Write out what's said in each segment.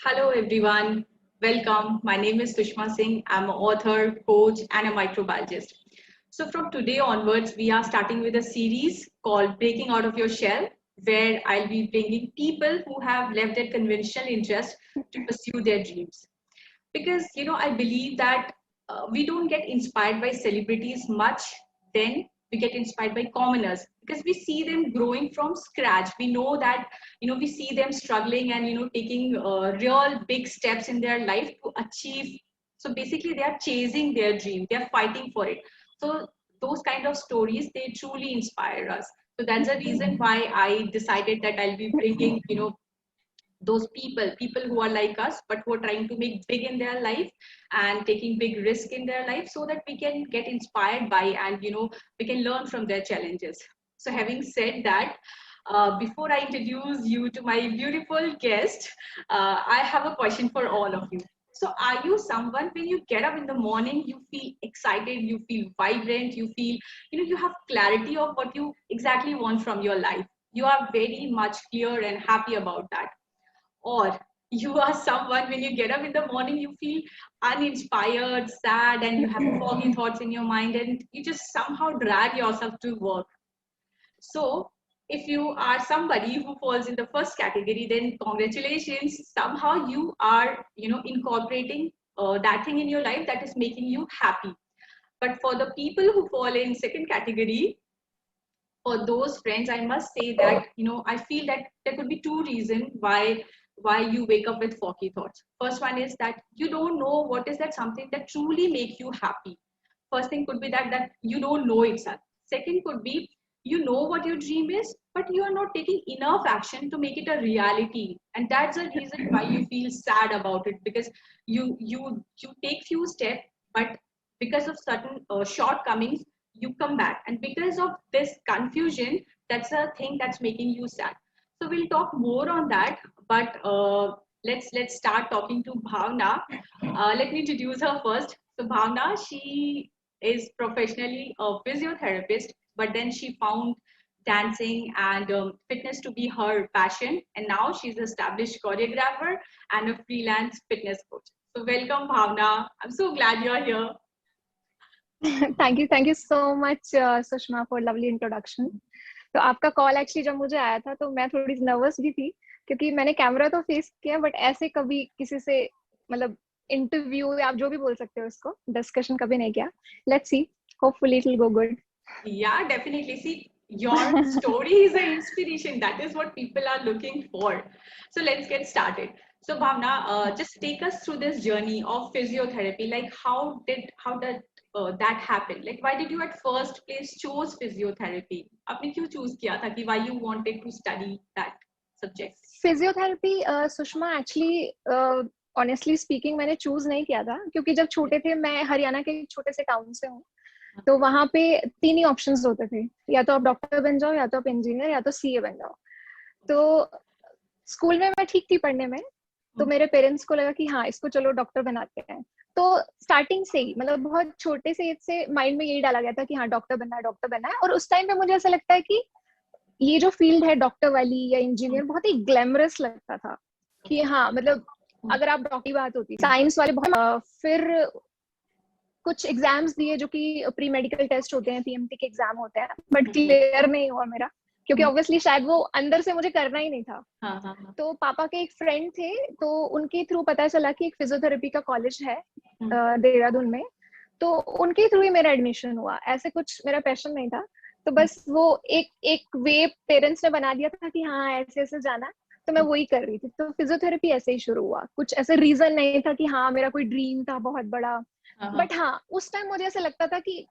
Hello everyone, welcome. My name is Sushma Singh. I'm an author, coach, and a microbiologist. So, from today onwards, we are starting with a series called Breaking Out of Your Shell, where I'll be bringing people who have left their conventional interest to pursue their dreams. Because, I believe that we don't get inspired by celebrities much, then we get inspired by commoners because we see them growing from scratch. We know that we see them struggling and taking real big steps in their life to achieve. So basically they are chasing their dream, they are fighting for it. So those kind of stories, they truly inspire us. So that's the reason why I decided that I'll be bringing those people who are like us but who are trying to make big in their life and taking big risk in their life, so that we can get inspired by and we can learn from their challenges. So having said that, before I introduce you to my beautiful guest, I have a question for all of you. So are you someone, when you get up in the morning, you feel excited, you feel vibrant, you feel you have clarity of what you exactly want from your life, you are very much clear and happy about that? Or you are someone, when you get up in the morning, you feel uninspired, sad, and you have foggy thoughts in your mind and you just somehow drag yourself to work? So if you are somebody who falls in the first category, then congratulations, somehow you are incorporating that thing in your life that is making you happy. But for the people who fall in second category, for those friends, I must say that I feel that there could be two reasons why you wake up with foggy thoughts. First one is that you don't know what is that something that truly make you happy. First thing could be that you don't know itself. Second could be you know what your dream is, but you are not taking enough action to make it a reality, and that's the reason why you feel sad about it, because you take few steps, but because of certain shortcomings, you come back, and because of this confusion, that's a thing that's making you sad. So we'll talk more on that, but let's start talking to Bhavna. Let me introduce her first. So Bhavna, she is professionally a physiotherapist, but then she found dancing and fitness to be her passion, and now she's an established choreographer and a freelance fitness coach. So welcome Bhavna, I'm so glad you're here. Thank you so much Sushma for lovely introduction. तो आपका call actually जब मुझे आया था तो मैं थोड़ी nervous भी थी, क्योंकि मैंने कैमरा तो फेस किया बट ऐसे कभी किसी से मतलब इंटरव्यू या आप जो भी बोल सकते हो उसको डिस्कशन कभी नहीं किया। Let's see, hopefully it will go good. Yeah, definitely. See, your story is an inspiration. That is what people are looking for. So let's get started. So Bhavna, just take us through this journey of physiotherapy. Like, how did that happen? Like, why did you at first place choose physiotherapy? आपने क्यों choose किया था कि why you wanted to study that subject? Physiotherapy Sushma actually honestly speaking मैंने choose नहीं किया था, क्योंकि जब छोटे थे, मैं हरियाणा के एक छोटे से टाउन से हूँ, तो वहां पे तीन ही ऑप्शंस होते थे, या तो आप डॉक्टर बन जाओ, या तो आप इंजीनियर, या तो सीए बन जाओ। तो स्कूल में मैं ठीक थी पढ़ने में, तो मेरे पेरेंट्स को लगा कि हाँ इसको चलो डॉक्टर बनाते हैं। तो स्टार्टिंग से ही मतलब बहुत छोटे से एज से माइंड में यही डाला गया था कि हाँ डॉक्टर बनना है, डॉक्टर बनना है। और उस टाइम पे मुझे ऐसा लगता है कि ये जो फील्ड है डॉक्टर वाली या इंजीनियर बहुत ही ग्लैमरस लगता था कि हाँ मतलब अगर आप डॉक्टर की बात होती, साइंस वाले बहुत फिर कुछ एग्जाम्स दिए जो कि प्री मेडिकल टेस्ट होते हैं, पीएमटी के एग्जाम होते हैं, बट क्लियर नहीं हुआ मेरा, क्योंकि ऑब्वियसली शायद वो अंदर से मुझे करना ही नहीं था। तो पापा के एक फ्रेंड थे, तो उनके थ्रू पता चला कि एक फिजियोथेरेपी का कॉलेज है देहरादून में, तो उनके थ्रू ही मेरा एडमिशन हुआ। ऐसे कुछ मेरा पैशन नहीं था, तो बस वो एक वे पेरेंट्स ने बना दिया था कि हाँ ऐसे ऐसे जाना, तो मैं वही कर रही थी। तो फिजियोथेरेपी ऐसे ही शुरू हुआ, कुछ ऐसे रीजन नहीं था कि हाँ मेरा कोई ड्रीम था बहुत बड़ा, बट हाँ उस टाइम मुझे ऐसा लगता था कि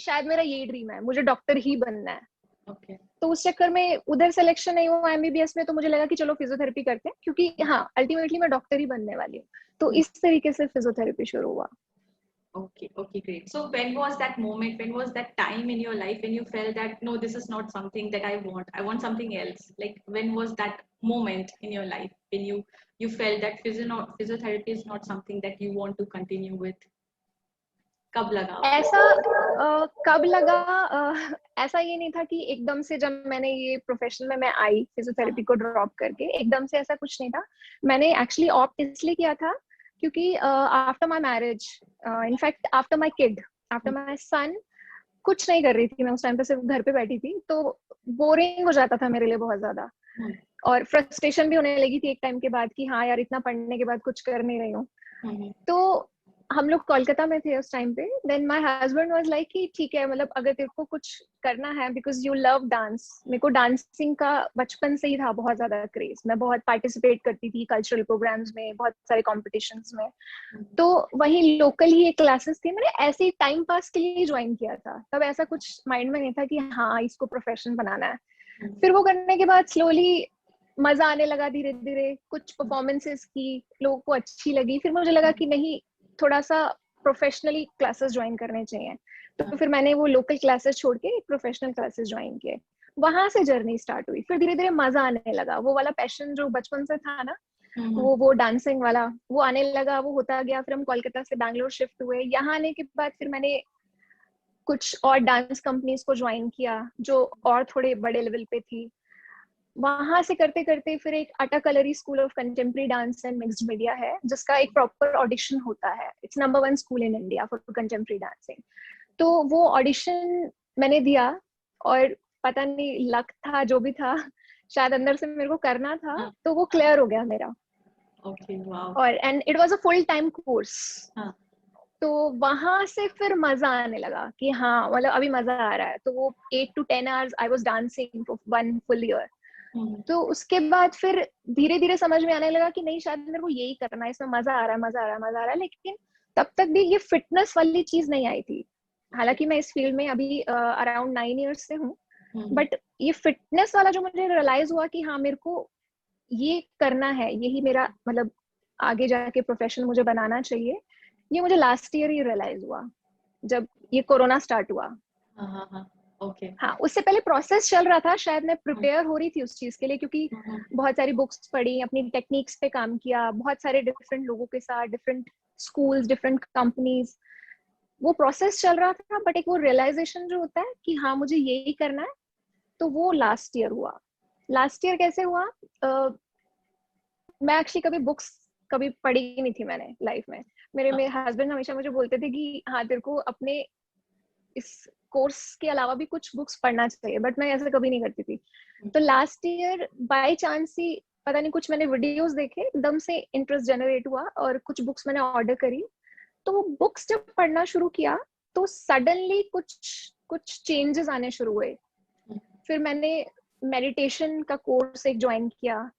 शायद मेरा ये ड्रीम है, मुझे डॉक्टर ही बनना है। Okay. तो उस चक्कर में उधर सिलेक्शन नहीं हुआ एमबीबीएस में, तो मुझे लगा कि चलो फिजियोथेरेपी करते हैं, क्योंकि हाँ अल्टीमेटली मैं डॉक्टर ही बनने वाली हूँ। तो इस तरीके से फिजियोथेरेपी शुरू हुआ। Okay, great. So when was that moment, when was that time in your life when you felt that no, this is not something that I want something else? Like, when was that moment in your life when you felt that physiotherapy is not something that you want to continue with? कब लगा? ऐसा कब लगा, ऐसा ये नहीं था कि एकदम से जब मैंने ये प्रोफेशन में मैं आई फिजियोथेरेपी को ड्रॉप करके, एकदम से ऐसा कुछ नहीं था. मैंने एक्चुअली ऑप्ट इसलिए किया था क्योंकि after my marriage, in fact after my kid, after my son, कुछ नहीं कर रही थी मैं उस टाइम पे, सिर्फ घर पे बैठी थी. तो बोरिंग हो जाता था मेरे लिए बहुत ज्यादा, और फ्रस्ट्रेशन भी होने लगी थी एक टाइम के बाद कि हाँ यार, इतना पढ़ने के बाद कुछ कर नहीं रही हूँ. तो हम लोग कोलकाता में थे उस टाइम पे. Then my husband was like कि ठीक है, मतलब अगर तेरे को कुछ करना है, बिकॉज यू लव डांस. मेरे को डांसिंग का बचपन से ही था बहुत ज्यादा क्रेज. मैं बहुत पार्टिसिपेट करती थी कल्चरल प्रोग्राम्स में, बहुत सारे कॉम्पिटिशन्स में. तो वही लोकल ही एक क्लासेस थी, मैंने ऐसे ही टाइम पास के लिए ज्वाइन किया था. तब ऐसा कुछ माइंड में नहीं था कि हाँ इसको प्रोफेशन बनाना है. फिर वो करने के बाद स्लोली मजा आने लगा, धीरे धीरे कुछ परफॉर्मेंसेस की, लोगों को अच्छी लगी. फिर मुझे लगा कि नहीं, थोड़ा सा प्रोफेशनली क्लासेस ज्वाइन करने चाहिए. तो फिर मैंने वो लोकल क्लासेस छोड़ के प्रोफेशनल क्लासेस ज्वाइन किए. वहां से जर्नी स्टार्ट हुई. फिर धीरे धीरे मजा आने लगा. वो वाला पैशन जो बचपन से था ना, वो डांसिंग वाला, वो आने लगा, वो होता गया. फिर हम कोलकाता से बैंगलोर शिफ्ट हुए. यहाँ आने के बाद फिर मैंने कुछ और डांस कंपनीज को ज्वाइन किया जो और थोड़े बड़े लेवल पे थी. वहां से करते करते फिर एक Attakkalari school of contemporary dance and mixed media है, जिसका एक प्रॉपर ऑडिशन होता है. It's number 1 school in India for contemporary dancing. तो वो ऑडिशन मैंने दिया, और पता नहीं लक था जो भी था, शायद अंदर से मेरे को करना था, तो वो क्लियर हो गया मेरा. और and it was a full time course. तो वहां से फिर मजा आने लगा कि हाँ, मतलब अभी मजा आ रहा है. तो वो 8 to 10 hours I was dancing for 1 full year. तो उसके बाद फिर धीरे धीरे समझ में आने लगा कि नहीं, शायद मेरे को यही करना है, इसमें मजा आ रहा है, मजा आ रहा है, मजा आ रहा है. लेकिन तब तक भी ये फिटनेस वाली चीज नहीं आई थी. हालांकि मैं इस फील्ड में अभी अराउंड 9 years से हूँ, बट ये फिटनेस वाला जो मुझे रियलाइज हुआ कि हाँ, मेरे को ये करना है, यही मेरा मतलब आगे जाके प्रोफेशन मुझे बनाना चाहिए, ये मुझे लास्ट ईयर ही रियलाइज हुआ जब ये कोरोना स्टार्ट हुआ. हाँ, उससे पहले प्रोसेस चल रहा था. शायद मैं प्रिपेयर हो रही थी उस चीज के लिए, क्योंकि बहुत सारी बुक्स पढ़ी, अपनी टेक्निक्स पे काम किया, बहुत सारे डिफरेंट लोगों के साथ, डिफरेंट स्कूल्स, डिफरेंट कंपनीज. वो प्रोसेस चल रहा था, बट एक वो रियलाइजेशन जो होता है कि हाँ, मुझे यही करना है, तो वो लास्ट ईयर हुआ. लास्ट ईयर कैसे हुआ? मैं एक्चुअली कभी बुक्स कभी पढ़ी नहीं थी मैंने लाइफ में. मेरे हस्बैंड हमेशा मुझे बोलते थे कि हाँ, तेरे को अपने इस कोर्स के अलावा भी कुछ बुक्स पढ़ना चाहिए, बट मैं ऐसा कभी नहीं करती थी. तो लास्ट ईयर बाय चांस ही, पता नहीं, कुछ मैंने वीडियोस देखे, एकदम से इंटरेस्ट जनरेट हुआ और कुछ बुक्स मैंने ऑर्डर करी. तो वो बुक्स जब पढ़ना शुरू किया, तो सडनली कुछ चेंजेस आने शुरू हुए. फिर मैंने मेडिटेशन का कोर्स एक ज्वाइन किया.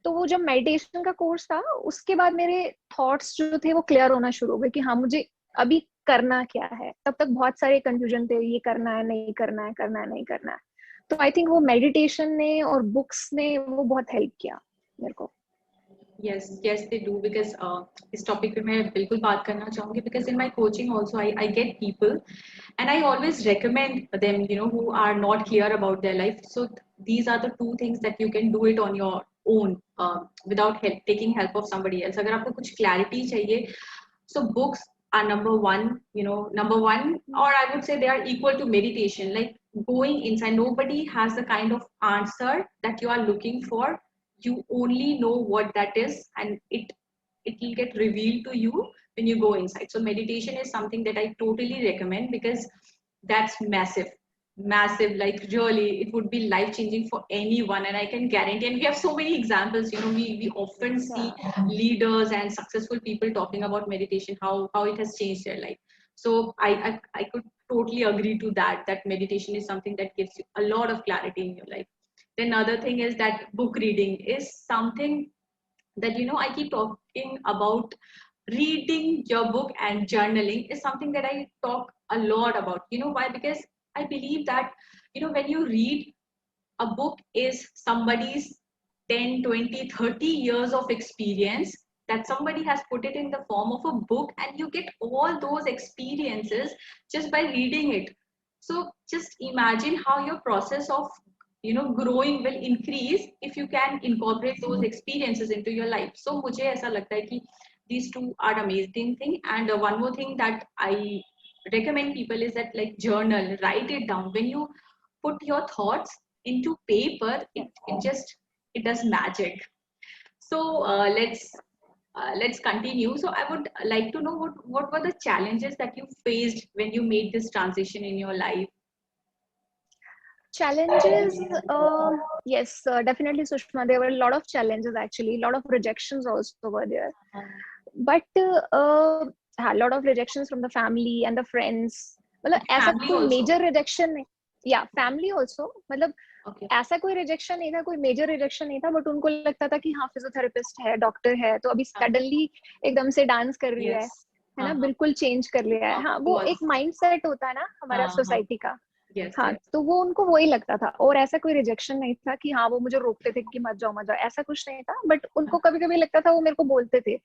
तो वो जब मेडिटेशन का कोर्स था, उसके बाद मेरे थॉट्स जो थे वो क्लियर होना शुरू हो गए कि हाँ, मुझे अभी करना क्या है. तब तक बहुत सारे कंफ्यूजन थे, ये करना है, नहीं करना है, करना है, नहीं करना है. तो आई थिंक वो मेडिटेशन ने और बुक्स ने वो बहुत हेल्प किया मेरे को. Yes, yes, they do, because इस टॉपिक पे मैं बिल्कुल बात करना चाहूंगी, because in my coaching also I get people and I always recommend them, you know, who are not clear about their life. So these are the two things that you can do it on your own, without taking help of somebody else. अगर आपको कुछ clarity चाहिए, so books are number one, you know, number one, or I would say they are equal to meditation. Like going inside, nobody has the kind of answer that you are looking for. You only know what that is, and it will get revealed to you when you go inside. So meditation is something that I totally recommend, because that's massive, like really it would be life changing for anyone, and I can guarantee. And we have so many examples, you know, we often see leaders and successful people talking about meditation, how it has changed their life. So I could totally agree to that meditation is something that gives you a lot of clarity in your life. Then another thing is that book reading is something that, you know, I keep talking about. Reading your book and journaling is something that I talk a lot about. You know why? Because I believe that, you know, when you read a book, is somebody's 10, 20, 30 years of experience that somebody has put it in the form of a book, and you get all those experiences just by reading it. So just imagine how your process of, you know, growing will increase if you can incorporate those experiences into your life. So मुझे ऐसा लगता है कि these two are amazing thing. And one more thing that I recommend people is that like journal, write it down. When you put your thoughts into paper, it does magic. So let's continue. So I would like to know what were the challenges that you faced when you made this transition in your life? Challenges, yes, definitely, Sushma. There were a lot of challenges actually, a lot of rejections also were there. But a lot of rejections from the family and the friends. मतलब ऐसा Family कोई also. major rejection नहीं, yeah, family also. मतलब Okay. ऐसा कोई rejection नहीं था, कोई मेजर रिजेक्शन नहीं था, बट उनको लगता था कि हाँ फिजियोथेरेपिस्ट है, डॉक्टर है, तो अभी सडनली एकदम से डांस कर रही है ना, बिल्कुल चेंज कर लिया है. हाँ, वो एक माइंडसेट होता है ना हमारा सोसाइटी का. हाँ, तो वो उनको वही लगता था. और ऐसा कोई रिजेक्शन नहीं था कि हाँ वो मुझे रोकते थे कि मत जाओ, ऐसा कुछ नहीं था. बट उनको कभी कभी लगता था, वो मेरे को बोलते थे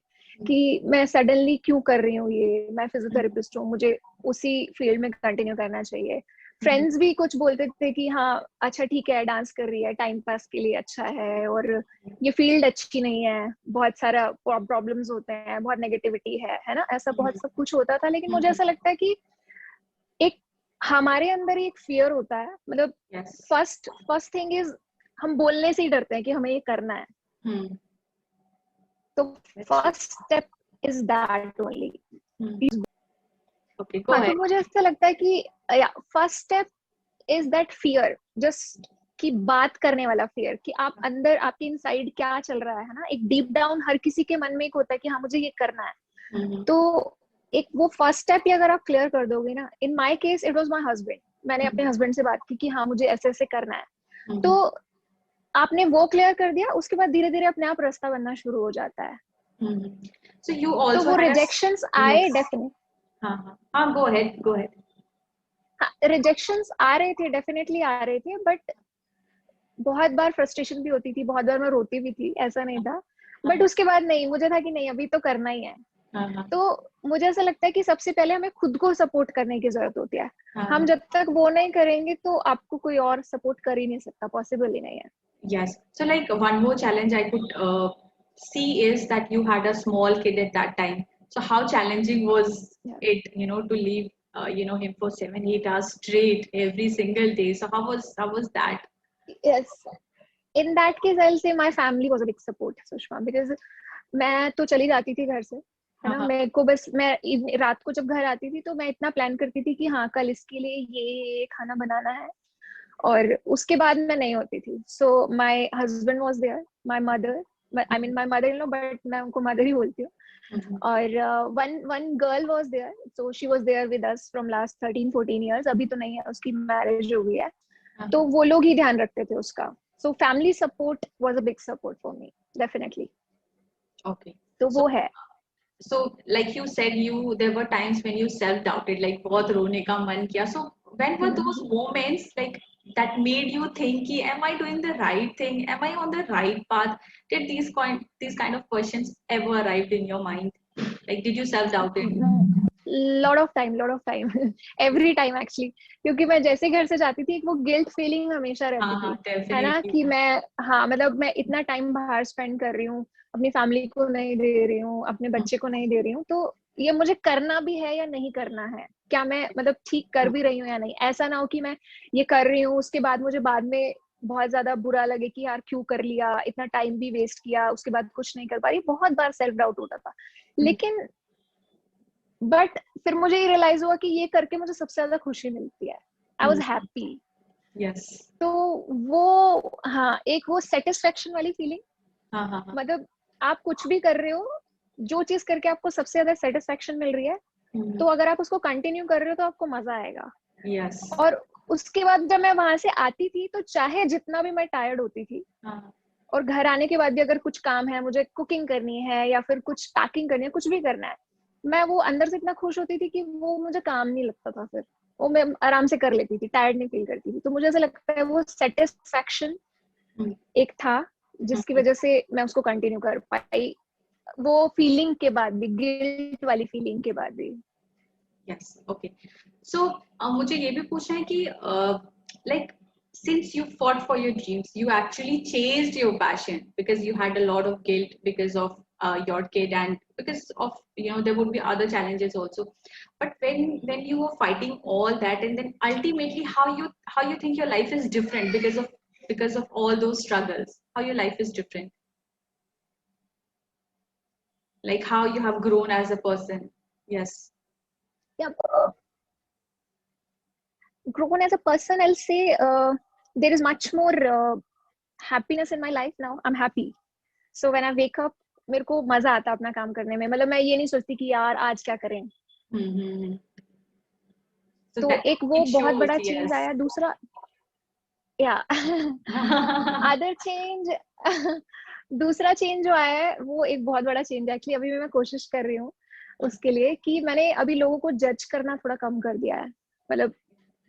कि मैं सडनली क्यों कर रही हूँ ये, मैं फिजियोथेरेपिस्ट हूँ, मुझे उसी फील्ड में कंटिन्यू करना चाहिए. फ्रेंड्स भी कुछ बोलते थे कि हाँ अच्छा ठीक है, डांस कर रही है, टाइम पास के लिए अच्छा है, और ये फील्ड अच्छी नहीं है, बहुत सारा प्रॉब्लम्स होते हैं, बहुत नेगेटिविटी है ना, ऐसा बहुत सब कुछ होता था. लेकिन मुझे ऐसा लगता है कि एक हमारे अंदर ही एक फियर होता है. मतलब फर्स्ट थिंग इज हम बोलने से ही डरते हैं कि हमें ये करना है. तो first step is that only. Okay, go ahead. तो मुझे ऐसा लगता है कि first step is that fear, just की बात करने वाला फियर, कि आप अंदर आपके इनसाइड क्या चल रहा है ना. एक डीप डाउन हर किसी के मन में एक होता है कि हाँ मुझे ये करना है. तो एक वो फर्स्ट स्टेप ही अगर आप क्लियर कर दोगे ना. In my case it was my husband. मैंने अपने हस्बैंड से बात की कि हाँ मुझे ऐसे ऐसे करना है. तो आपने वो क्लियर कर दिया, उसके बाद धीरे धीरे अपने आप रास्ता बनना शुरू हो जाता है. So you also तो वो रिजेक्शंस आए डेफिनेटली. हाँ, go ahead. हाँ, रिजेक्शंस आ रहे थे, डेफिनेटली आ रहे थे, बट बहुत बार फ्रस्ट्रेशन भी होती थी, बहुत बार मैं रोती भी थी, ऐसा नहीं था. बट उसके बाद नहीं, मुझे था कि नहीं अभी तो करना ही है. तो मुझे ऐसा लगता है कि सबसे पहले हमें खुद को सपोर्ट करने की जरूरत होती है. हम जब तक वो नहीं करेंगे तो आपको कोई और सपोर्ट कर ही नहीं सकता, पॉसिबल ही नहीं है. Yes. So like one more challenge I could see is that you had a small kid at that time. So how challenging was it, to leave, him for 7-8 hours straight every single day? So how was that? Yes. In that case, I'll say my family was a big support, Sushma, because मैं तो चली जाती थी घर से, है ना. मेरे को बस, मैं रात को जब घर आती थी तो मैं इतना प्लान करती थी कि हाँ कल इसके लिए ये खाना बनाना है, और उसके बाद मैं नहीं होती थी. So my husband was there, my mother, I mean my mother in law, but मैं उनको मदर ही बोलती हूँ. और one girl was there, so she was there with us from last 13-14 years. अभी तो नहीं है, उसकी मैरिज हो गई है. तो वो लोग ही ध्यान रखते थे उसका. So family support was a big support for me, definitely. Okay. तो वो है. So like you said, there were times when you self doubted, like बहुत रोने का मन किया. So when were those moments like that made you think कि am I doing the right thing, am I on the right path? Did these kind of questions ever arrived in your mind? Like did you self doubted? lot of time every time actually. क्योंकि मैं जैसे घर से जाती थी, वो guilt feeling हमेशा रहती थी, है ना, कि मैं मतलब मैं इतना टाइम बाहर स्पेंड कर रही हूँ, अपनी फैमिली को नहीं दे रही हूँ, अपने बच्चे को नहीं दे रही हूँ. तो ये मुझे करना भी है या नहीं करना है, क्या मैं मतलब ठीक कर भी रही हूँ या नहीं. ऐसा ना हो कि मैं ये कर रही हूँ, उसके बाद मुझे बाद में बहुत ज्यादा बुरा लगे कि यार क्यों कर लिया, इतना टाइम भी वेस्ट किया, उसके बाद कुछ नहीं कर पा रही. बहुत बार सेल्फ डाउट होता था. लेकिन बट फिर मुझे ये रियलाइज हुआ कि ये करके मुझे सबसे ज्यादा खुशी मिलती है. I was happy. यस. तो वो हाँ, एक वो सेटिस्फेक्शन वाली फीलिंग. मतलब आप कुछ भी कर रहे हो, जो चीज करके आपको सबसे ज्यादा सेटिस्फेक्शन मिल रही है, तो अगर आप उसको कंटिन्यू कर रहे हो तो आपको मजा आएगा. यस. और उसके बाद जब मैं वहां से आती थी, तो चाहे जितना भी मैं टायर्ड होती थी, और घर आने के बाद भी अगर कुछ काम है, मुझे कुकिंग करनी है या फिर कुछ पैकिंग करनी है, कुछ भी करना है, मैं वो अंदर से इतना खुश होती थी कि वो मुझे काम नहीं लगता था. फिर वो मैं आराम से कर लेती थी, टायर्ड नहीं फील करती थी. तो मुझे ऐसा लगता है वो सेटिस्फैक्शन एक था जिसकी वजह से मैं उसको कंटिन्यू कर पाई, वो फीलिंग के बाद भी, गिल्ट वाली फीलिंग के बाद भी. यस. ओके. सो मुझे ये भी पूछना है कि like since you fought for your dreams, you actually chased your passion because you had a lot of guilt because of your kid, and because of there would be other challenges also. But when you were fighting all that, and then ultimately how you think your life is different because of all those struggles, how your life is different, like how you have grown as a person. Yes. Yeah, grown as a person, I'll say there is much more happiness in my life now. I'm happy. So when I wake up, मेरे को मजा आता है अपना काम करने में. मतलब मैं ये नहीं सोचती कि यार आज क्या करें. So तो that एक वो it बहुत shows, बड़ा चेंज yes. आया. दूसरा या अदर चेंज दूसरा चेंज जो आया है वो एक बहुत बड़ा चेंज है. एक्चुअली अभी भी मैं कोशिश कर रही हूँ उसके लिए कि मैंने अभी लोगों को जज करना थोड़ा कम कर दिया है. मतलब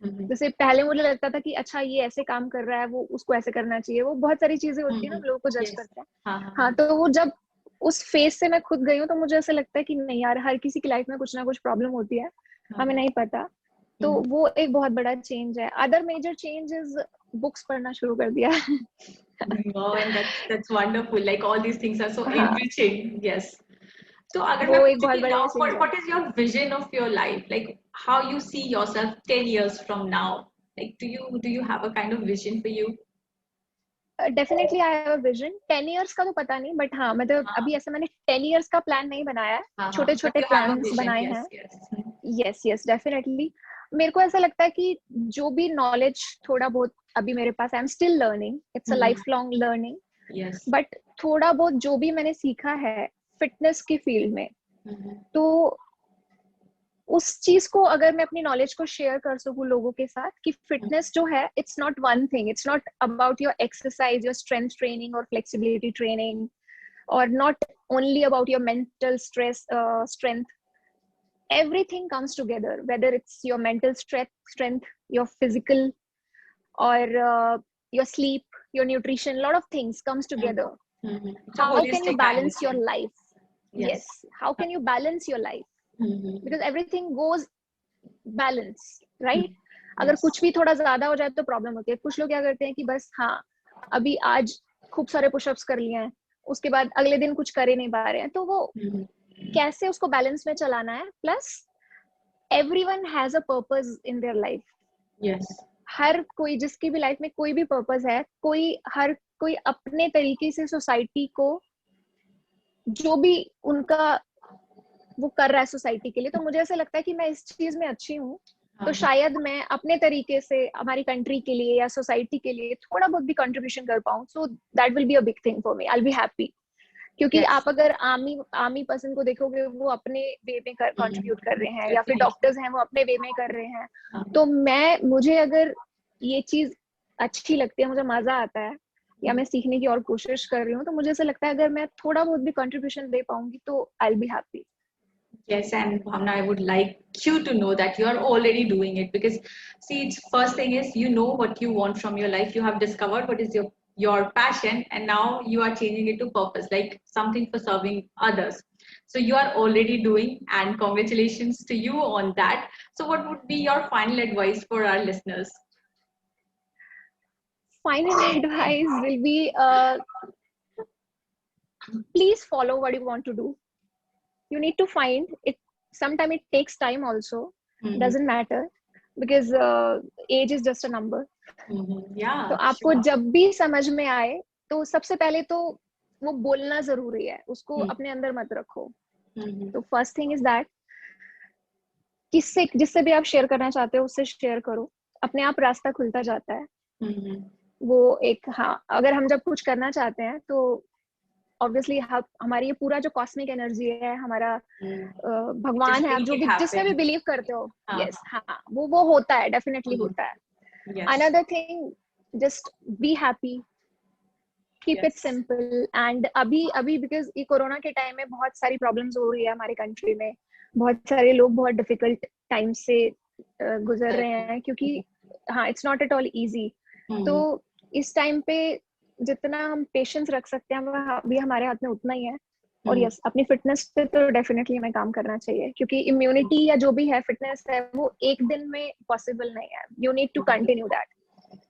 जैसे पहले मुझे लगता था कि अच्छा ये ऐसे काम कर रहा है, वो उसको ऐसे करना चाहिए. वो बहुत सारी चीजें होती है ना, हम लोगों को जज Yes. करते हैं. हाँ. हाँ, तो वो जब उस फेज से मैं खुद गई हूँ तो मुझे ऐसा लगता है कि नहीं यार, हर किसी की लाइफ में कुछ ना कुछ प्रॉब्लम होती है, हमें नहीं पता. तो वो एक बहुत बड़ा चेंज है. Other major change is books पढ़ना शुरू कर दिया है. Wow, and that's wonderful. Like all these things are so हाँ, enriching. Yes. So अगर मैं वो एक पूछूं बहुत कि बड़ा now चेंज है. what is your vision of your life? Like how you see yourself 10 years from now? Like do you have a kind of vision for you? Definitely I have a vision. 10 years का तो पता नहीं, but हाँ मतलब अभी ऐसा मैंने 10 years का प्लान नहीं बनाया है. छोटे But छोटे you have a plans vision. बनाए हैं. Yes. Yes yes definitely. मेरे को ऐसा लगता है कि जो भी नॉलेज थोड़ा बहुत अभी मेरे पास, I am still learning, it's a lifelong learning. Yes. But थोड़ा बहुत जो भी मैंने सीखा है फिटनेस की फील्ड में, तो उस चीज को अगर मैं अपनी नॉलेज को शेयर कर सकूं लोगों के साथ कि फिटनेस जो है, it's not one thing. It's not about your exercise, your strength training और flexibility training, or not only about your mental strength. Everything comes together, whether it's your mental strength, your physical, or your sleep, your nutrition. A lot of things comes together. It's a How can you holistic kind of balance your thing. life? Yes. How can you balance your life? Because everything goes balance, right? अगर कुछ भी थोड़ा ज्यादा हो जाए तो problem होती है. कुछ लोग क्या करते हैं कि बस हाँ अभी आज खूब सारे पुशअप्स कर लिए हैं, उसके बाद अगले दिन कुछ कर ही नहीं पा रहे हैं. तो वो कैसे उसको बैलेंस में चलाना है. Plus everyone has a purpose in their life. Yes. हर कोई, जिसकी भी लाइफ में कोई भी पर्पस है, हर कोई अपने तरीके से सोसाइटी को जो भी उनका वो कर रहा है सोसाइटी के लिए. तो मुझे ऐसा लगता है कि मैं इस चीज में अच्छी हूँ, तो शायद मैं अपने तरीके से हमारी कंट्री के लिए या सोसाइटी के लिए थोड़ा बहुत भी कंट्रीब्यूशन कर पाऊँ. So that will be a big thing for me. I will be happy. क्योंकि आप अगर आर्मी पर्सन को देखोगे, वो अपने वे में कंट्रीब्यूट कर रहे हैं, या फिर डॉक्टर्स हैं वो अपने वे में कर रहे हैं. तो मुझे अगर ये चीज अच्छी लगती है, मुझे मजा आता है, या मैं सीखने की और कोशिश कर रही हूँ, तो मुझे ऐसा लगता है अगर मैं थोड़ा बहुत भी कंट्रीब्यूशन दे पाऊंगी तो I will be happy. Yes, and Bhavna, I would like you to know that you are already doing it, because see, it's first thing is you know what you want from your life. You have discovered what is your passion, and now you are changing it to purpose, like something for serving others. So you are already doing, and congratulations to you on that. So what would be your final advice for our listeners? Final advice will be please follow what you want to do. You need to find it. Sometimes it takes time also. Doesn't matter, because age is just a number. Yeah, तो आपको जब भी समझ में आए, तो सबसे पहले तो वो बोलना जरूरी है, उसको अपने अंदर मत रखो. तो फर्स्ट थिंग इज दैट, जिससे भी आप शेयर करना चाहते हो उससे शेयर करो. अपने आप रास्ता खुलता जाता है. वो एक, हाँ, अगर हम जब कुछ करना चाहते हैं तो ऑब्वियसली हमारी ये पूरा जो कॉस्मिक एनर्जी है, हमारा भगवान है, आप जो भी जिसमें भी बिलीव करते हो, यस, हाँ, वो होता है, डेफिनेटली होता है. Another thing, just be happy, keep it simple. And अभी बिकॉज ये कोरोना के टाइम में बहुत सारी प्रॉब्लम्स हो रही है हमारी कंट्री में. बहुत सारे लोग बहुत डिफिकल्ट टाइम से गुजर रहे हैं, क्योंकि हाँ, it's not at all easy. तो इस टाइम पे जितना हम पेशेंस रख सकते हैं वो अभी हमारे हाथ में उतना ही है. और यस, अपनी फिटनेस पे तो डेफिनेटली हमें काम करना चाहिए, क्योंकि इम्यूनिटी या जो भी है, फिटनेस है, वो एक दिन में पॉसिबल नहीं है. You need to continue that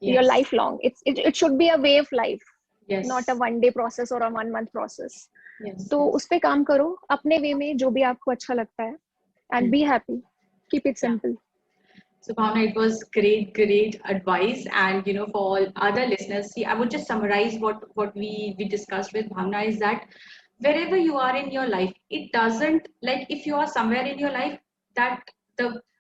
your life long. It should be a way of life. Yes. not a 1 day process or a 1 month process. Yes. तो उस पे काम करो अपने वे में, जो भी आपको अच्छा लगता है, and be happy. Keep it simple. So Bhavna, it was great advice. And for all other listeners, see, I would just summarize what we discussed with Bhavna is that wherever you are in your life, it doesn't, like, if you are somewhere in your life that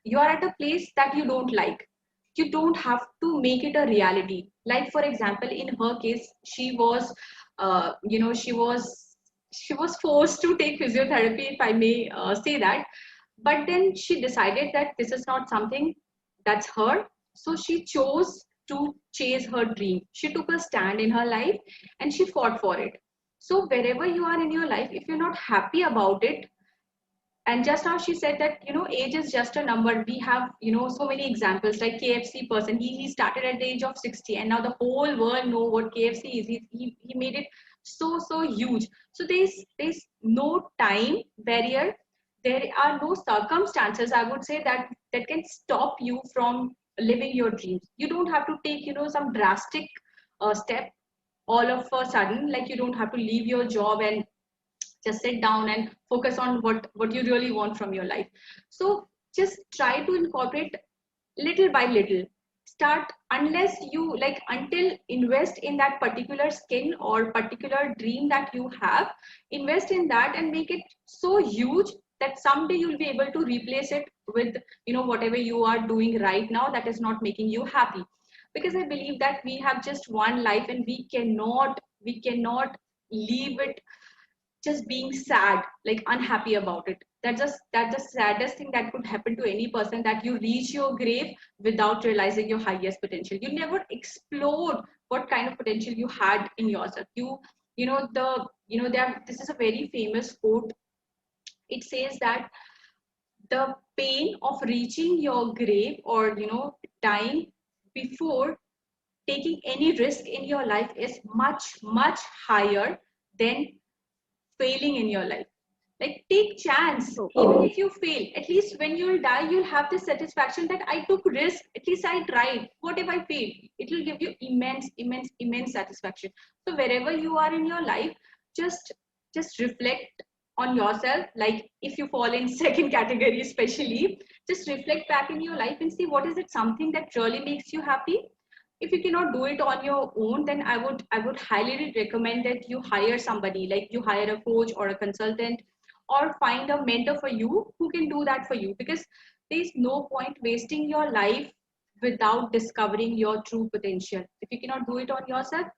you are at a place that you don't like, you don't have to make it a reality. Like, for example, in her case, she was she was forced to take physiotherapy, if I may say that. But then she decided that this is not something that's her. So she chose to chase her dream. She took a stand in her life and she fought for it. So wherever you are in your life, if you're not happy about it, and just now she said that age is just a number. We have so many examples, like KFC person. He started at the age of 60, and now the whole world know what KFC is. He made it so huge. So there's no time barrier. There are no circumstances, I would say, that can stop you from living your dreams. You don't have to take some drastic step all of a sudden. Like, you don't have to leave your job and just sit down and focus on what you really want from your life. So just try to incorporate little by little. Start, unless you like, until invest in that particular skill or particular dream that you have. Invest in that and make it so huge that someday you'll be able to replace it with whatever you are doing right now that is not making you happy. Because I believe that we have just one life, and we cannot leave it just being sad, like unhappy about it. That's the saddest thing that could happen to any person, that you reach your grave without realizing your highest potential. You never explored what kind of potential you had in yourself. This is a very famous quote. It says that the pain of reaching your grave, or dying before taking any risk in your life, is much higher than failing in your life. Like, take chance. Even if you fail, at least when you'll die, you'll have this satisfaction that I took risk, at least I tried. What if I fail? It will give you immense satisfaction. So wherever you are in your life, just reflect on yourself. Like, if you fall in second category especially, just reflect back in your life and see what is it, something that really makes you happy. If you cannot do it on your own, then I would highly recommend that you hire somebody, like you hire a coach or a consultant, or find a mentor for you who can do that for you. Because there is no point wasting your life without discovering your true potential. If you cannot do it on yourself,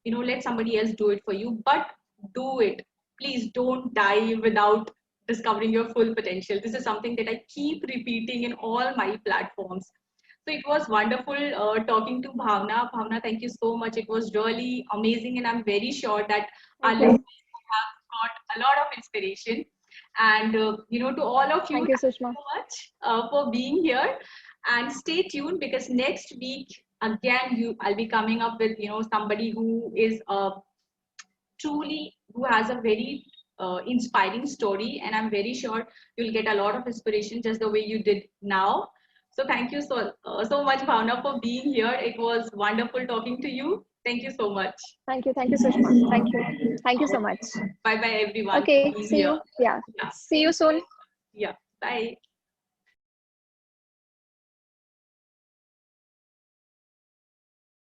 let somebody else do it for you, but do it. Please don't die without discovering your full potential. This is something that I keep repeating in all my platforms. So it was wonderful talking to Bhavna. Bhavna, thank you so much. It was really amazing, and I'm very sure that our listeners have got a lot of inspiration. And to all of you, Thank you, thank you Sushma. so much for being here. And stay tuned, because next week again, I'll be coming up with somebody who is who has a very inspiring story, and I'm very sure you'll get a lot of inspiration just the way you did now. So thank you so much, Bhavna, for being here. It was wonderful talking to you. Thank you so much. Thank you, Sushma. Thank you so much. Bye bye, everyone, for Okay, being see here. you. Yeah, Yeah, see you soon. yeah. Bye.